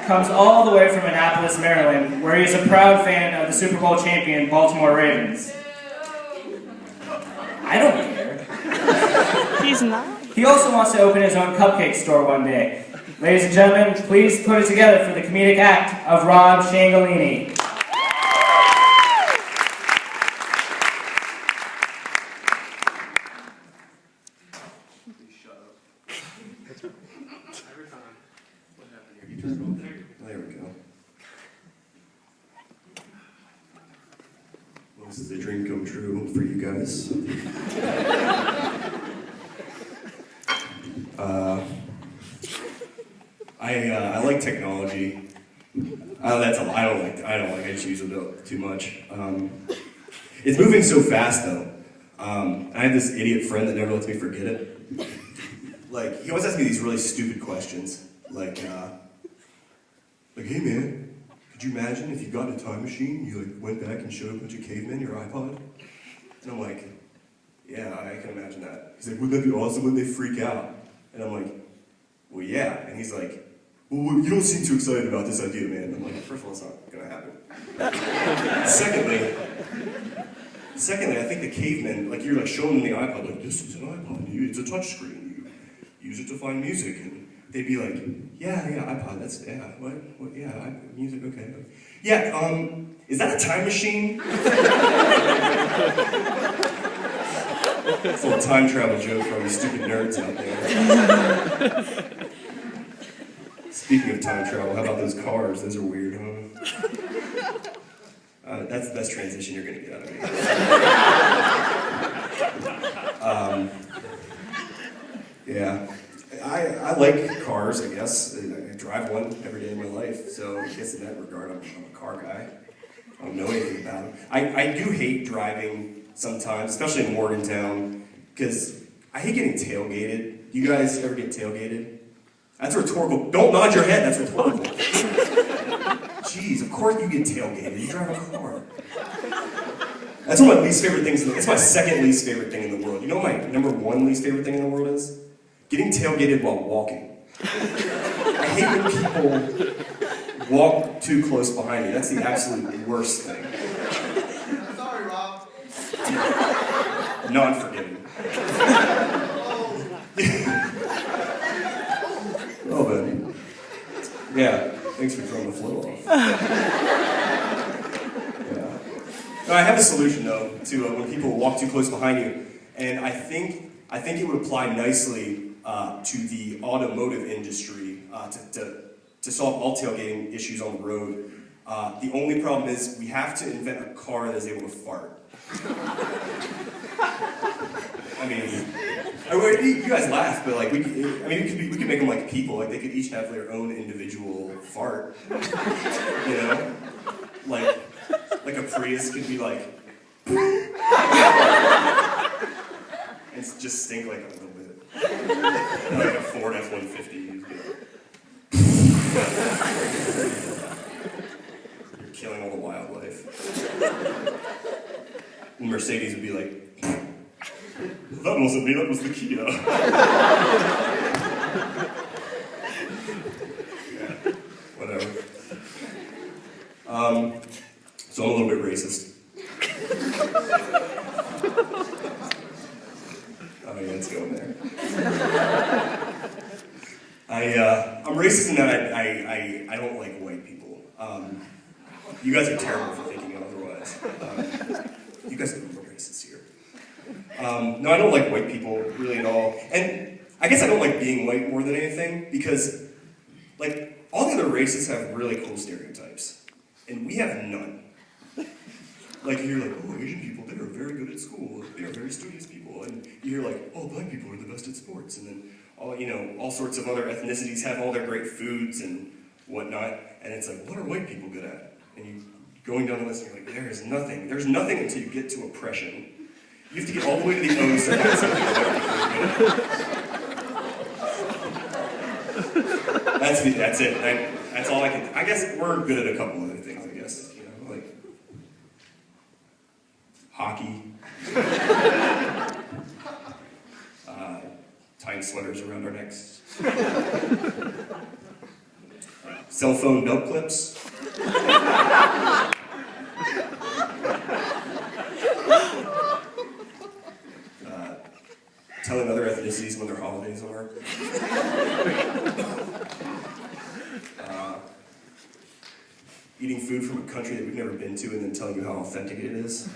comes all the way from Annapolis, Maryland, where he is a proud fan of the Super Bowl champion Baltimore Ravens. I don't care. He's not. He also wants to open his own cupcake store one day. Ladies and gentlemen, please put it together for the comedic act of Rob Ciancaglini. There we go. Well, this is a dream come true for you guys. I like technology. I don't like. I just use it too much. It's moving so fast though. I have this idiot friend that never lets me forget it. Like he always asks me these really stupid questions, like, hey man, could you imagine if you got in a time machine, you like went back and showed a bunch of cavemen your iPod? And I'm like, yeah, I can imagine that. He's like, wouldn't that be awesome when they freak out? And I'm like, well, yeah. And he's like, well, you don't seem too excited about this idea, man. I'm like, first of all, it's not gonna happen. Secondly, I think the cavemen, like you're like showing them the iPod, like this is an iPod, it's a touch screen. You use it to find music, and they'd be like, yeah, iPod, that's, yeah, what, yeah, music, okay. Yeah, is that a time machine? It's a little time travel joke for all you stupid nerds out there. Speaking of time travel, how about those cars? Those are weird, huh? That's the best transition you're gonna get out of me. Yeah. I like cars, I guess. I drive one every day of my life, so I guess in that regard, I'm a car guy. I don't know anything about them. I do hate driving sometimes, especially in Morgantown, because I hate getting tailgated. You guys ever get tailgated? That's rhetorical. Don't nod your head, that's rhetorical. Jeez, of course you get tailgated. You drive a car. That's one of my least favorite things. It's my second least favorite thing in the world. You know what my number one least favorite thing in the world is? Getting tailgated while walking. I hate when people walk too close behind me. That's the absolute worst thing. Sorry, Rob. Not forgiving. Oh, man. Yeah, thanks for throwing the flow off. Yeah. No, I have a solution, though, to when people walk too close behind you, and I think it would apply nicely to the automotive industry to solve all tailgating issues on the road. The only problem is we have to invent a car that is able to fart. I mean, you guys laugh, but like we could make them like people. Like they could each have their own individual fart. You know, like a Prius could be like, and just stink like a little bit. Like a Ford F-150. You're killing all the wildlife. And Mercedes would be like, that wasn't me, that was the Kia. Yeah, whatever. So I'm a little bit racist. Oh yeah, let's go in there. I'm racist in that I don't like white people. You guys are terrible for thinking otherwise. You guys are racist here. No, I don't like white people really at all. And I guess I don't like being white more than anything because, like, all the other races have really cool stereotypes. And we have none. Like, you hear like, oh, Asian people, they are very good at school. They are very studious people. And you hear like, oh, black people are the best at sports. And then, all sorts of other ethnicities have all their great foods and whatnot. And it's like, what are white people good at? And you going down the list and you're like, there's nothing. There's nothing until you get to oppression. You have to get all the way to the O's to find something that white people are good at. That's it. That's all I can. I guess we're good at a couple other things. I guess like hockey, tying sweaters around our necks. Cell phone belt clips. Telling other ethnicities when their holidays are. Eating food from a country that we've never been to and then telling you how authentic it is.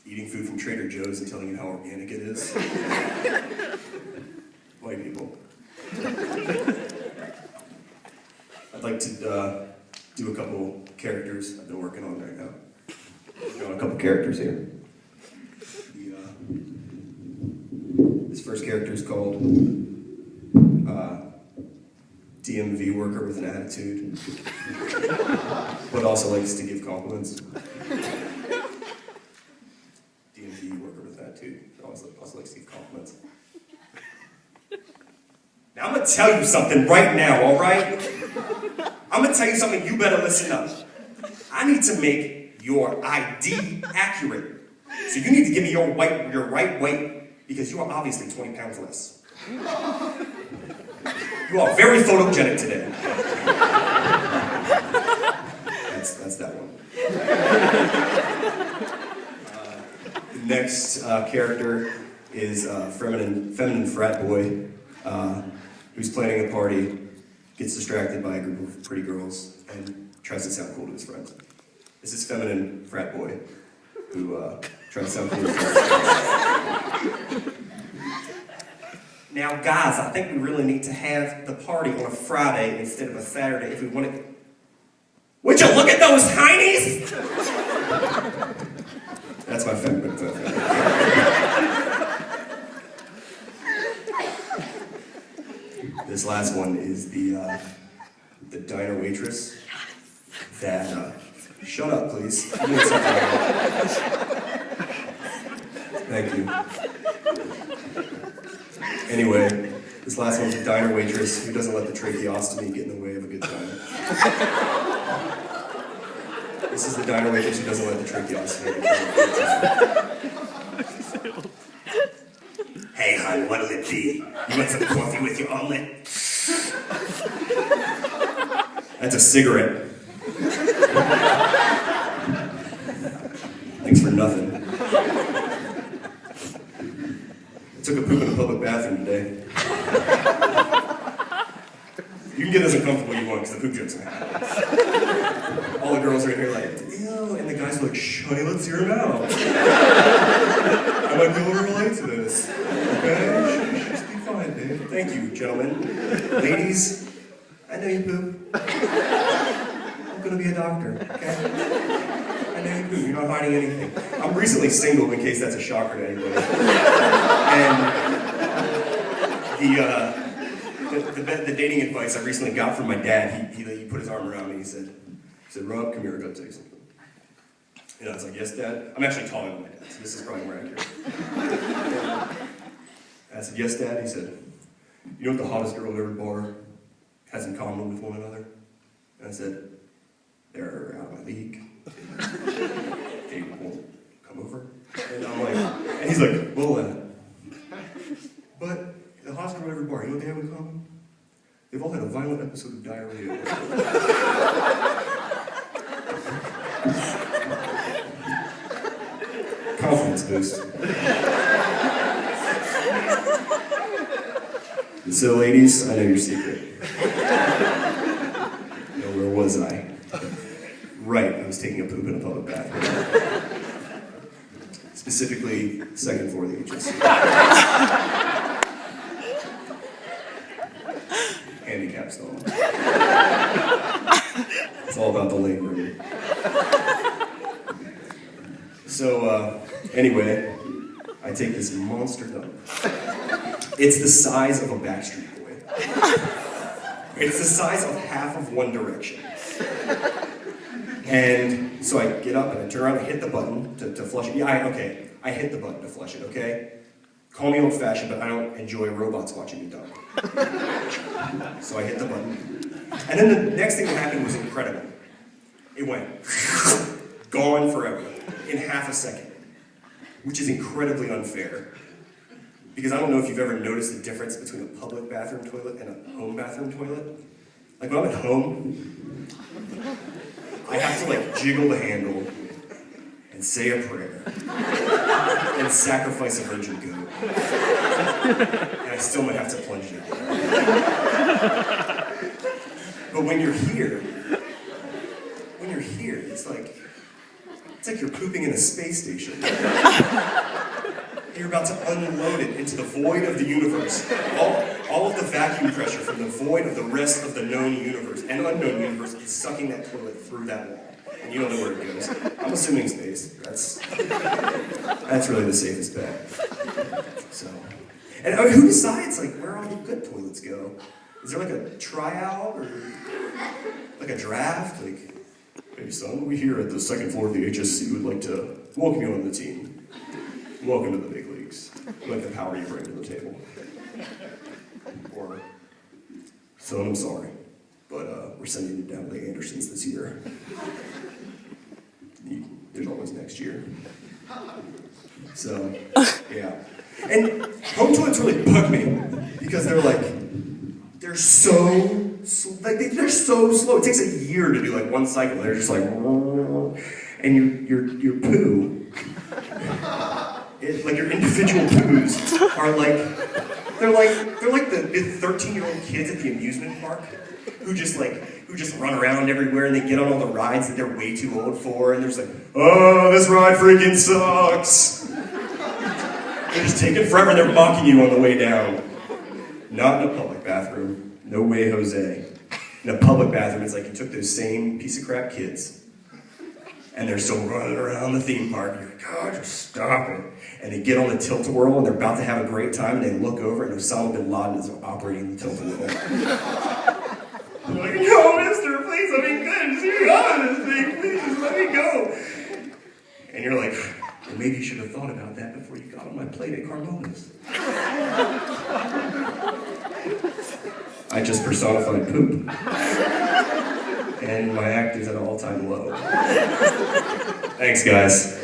Eating food from Trader Joe's and telling you how organic it is. White people. I'd like to do a couple characters I've been working on right now. Working on a couple characters here. This first character is called DMV worker with an attitude, but also likes to give compliments. DMV worker with an attitude, also likes to give compliments. Now I'm gonna tell you something right now, all right? I'm gonna tell you something, you better listen up. I need to make your ID accurate. So you need to give me your right weight, because you are obviously 20 pounds less. You are very photogenic today. That's that one. The next character is a feminine frat boy who's planning a party, gets distracted by a group of pretty girls, and tries to sound cool to his friends. This is feminine frat boy who tries to sound cool to his friends. Now, guys, I think we really need to have the party on a Friday instead of a Saturday if we want to. Would you look at those heinies? That's my favorite. This last one is the diner waitress that. Shut up, please. Thank you. Anyway, this last one's a diner waitress who doesn't let the tracheostomy get in the way of a good time. This is the diner waitress who doesn't let the tracheostomy get in the way of a good time. Hey, hon, what'll it be? You want some coffee with your omelet? That's a cigarette. Thanks for nothing. I took a poop in a public bathroom today. You can get as uncomfortable you want because the poop joke's gonna happen. All the girls are in here like, ew, and the guys are like, honey, let's hear him out. I might be able to relate to this. Okay? Just be quiet, babe. Thank you, gentlemen. Ladies, I know you poop. I'm gonna be a doctor, okay? I know you poop. You're not hiding anything. I'm recently single, in case that's a shocker to anybody. And the dating advice I recently got from my dad, he put his arm around me and he said, Rob, come here, I gotta tell you something. And I was like, yes, Dad? I'm actually taller than my dad, so this is probably more accurate. I said, yes, Dad? He said, you know what the hottest girl at every bar has in common with one another? And I said, they're out of my league. They won't come over. And I'm like, and he's like, well, but the hottest girl at every bar, you know what they have in common? They've all had a violent episode of diarrhea. Confidence boost. So, ladies, I know your secret. Now, where was I? Right, I was taking a poop in a public bathroom. Specifically, second floor of the agency. Handicap stall. It's all about the leg room. So, anyway, I take this monster dump. It's the size of a Backstreet Boy. It's the size of half of One Direction. And so I get up and I turn around and hit the button to flush it. Yeah, okay, I hit the button to flush it, okay? Call me old-fashioned, but I don't enjoy robots watching me dump. So I hit the button. And then the next thing that happened was incredible. It went gone forever in half a second, which is incredibly unfair. because I don't know if you've ever noticed the difference between a public bathroom toilet and a home bathroom toilet. Like when I'm at home, I have to like jiggle the handle and say a prayer and sacrifice a virgin goat. And I still might have to plunge it out. But when you're here, it's like you're pooping in a space station. You're about to unload it into the void of the universe. All of the vacuum pressure from the void of the rest of the known universe and unknown universe is sucking that toilet through that wall. And you don't know where it goes. I'm assuming space. That's really the safest bet. So, and who decides like where all the good toilets go? Is there like a tryout or like a draft? Like, hey son, we here at the second floor of the HSC would like to welcome you on the team. Welcome to the big leagues. We like the power you bring to the table. Or, son, I'm sorry, but we're sending you down to the Andersons this year. There's always next year. So, yeah. And home toilets really bug me because they're so slow. It takes a year to do like one cycle. They're just like, and your poo. Like your individual poos are like they're like the 13-year-old kids at the amusement park who just run around everywhere and they get on all the rides that they're way too old for and they're just like, oh, this ride freaking sucks. They're just taking forever and they're mocking you on the way down. Not in a public bathroom. No way, Jose. In a public bathroom, it's like you took those same piece of crap kids and they're still running around the theme park. And you're like, God, just stop it. And they get on the tilt-a-whirl and they're about to have a great time and they look over and Osama bin Laden is operating the tilt-a-whirl. They're like, no, mister, please let me go. Just let me go on this thing. Please just let me go. And you're like, well, maybe you should have thought about that before you got on my plate at Carmona's. I just personified poop. And my act is at an all-time low. Thanks, guys.